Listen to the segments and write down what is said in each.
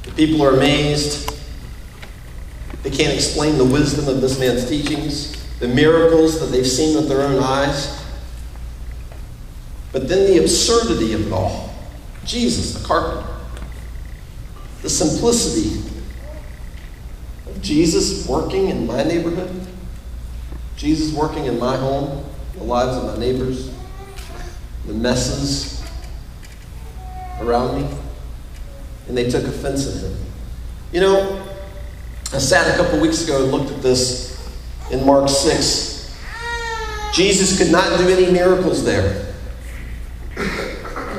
The people are amazed. They can't explain the wisdom of this man's teachings, the miracles that they've seen with their own eyes. But then the absurdity of it all. Jesus, the carpenter. The simplicity of Jesus working in my neighborhood. Jesus working in my home, the lives of my neighbors, the messes around me. And they took offense at him. You know, I sat a couple weeks ago and looked at this in Mark 6. Jesus could not do any miracles there.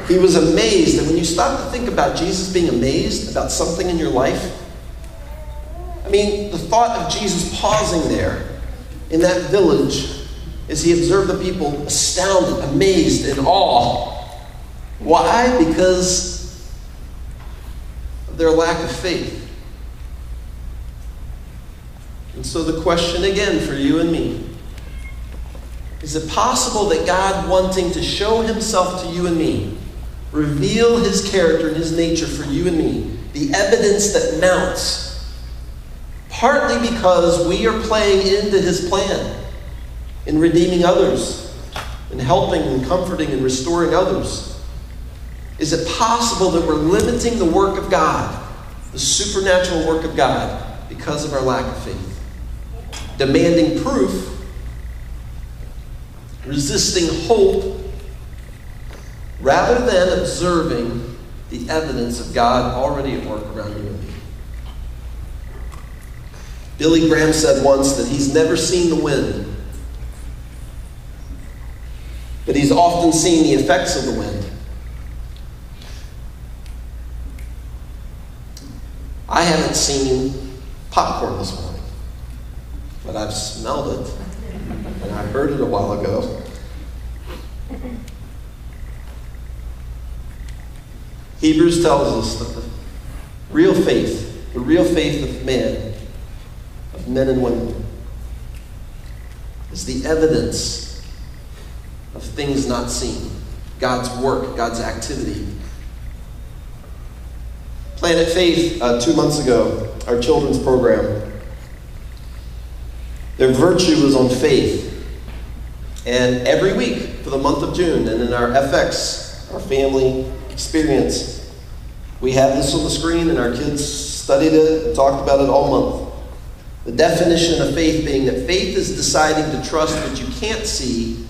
He was amazed. And when you stop to think about Jesus being amazed about something in your life, I mean, the thought of Jesus pausing there in that village as he observed the people astounded, amazed, in awe. Why? Because of their lack of faith. And so the question again for you and me, is it possible that God, wanting to show himself to you and me, reveal his character and his nature for you and me, the evidence that mounts, partly because we are playing into his plan in redeeming others, in helping and comforting and restoring others? Is it possible that we're limiting the work of God, the supernatural work of God, because of our lack of faith? Demanding proof, resisting hope, rather than observing the evidence of God already at work around you and me. Billy Graham said once that he's never seen the wind, but he's often seen the effects of the wind. I haven't seen popcorn this morning, but I've smelled it, and I heard it a while ago. Hebrews tells us that the real faith of man, of men and women, is the evidence of things not seen. God's work, God's activity. Planet Faith, 2 months ago, our children's program, their virtue was on faith. And every week for the month of June, and in our FX, our family experience, we have this on the screen, and our kids studied it and talked about it all month. The definition of faith being that faith is deciding to trust what you can't see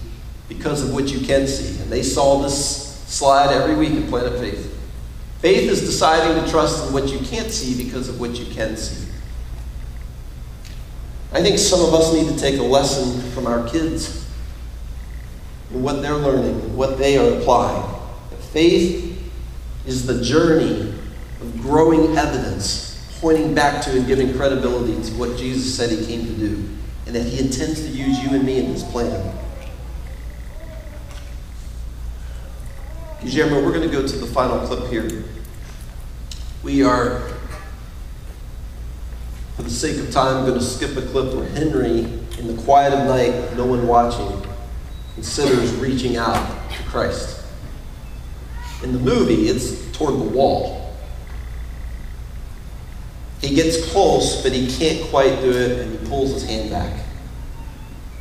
because of what you can see. And they saw this slide every week in Planet Faith. Faith is deciding to trust in what you can't see because of what you can see. I think some of us need to take a lesson from our kids and what they're learning and what they are applying. That faith is the journey of growing evidence, pointing back to and giving credibility to what Jesus said he came to do, and that he intends to use you and me in his plan. Guillermo, we're going to go to the final clip here. We are, for the sake of time, going to skip a clip where Henry, in the quiet of night, no one watching, considers reaching out to Christ. In the movie, it's toward the wall. He gets close, but he can't quite do it, and he pulls his hand back.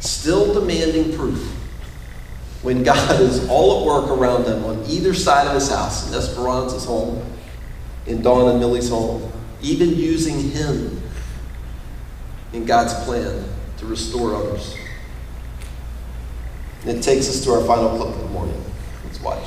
Still demanding proof. When God is all at work around him on either side of his house, in Esperanza's home, in Dawn and Millie's home, even using him in God's plan to restore others. And it takes us to our final clip of the morning. Let's watch.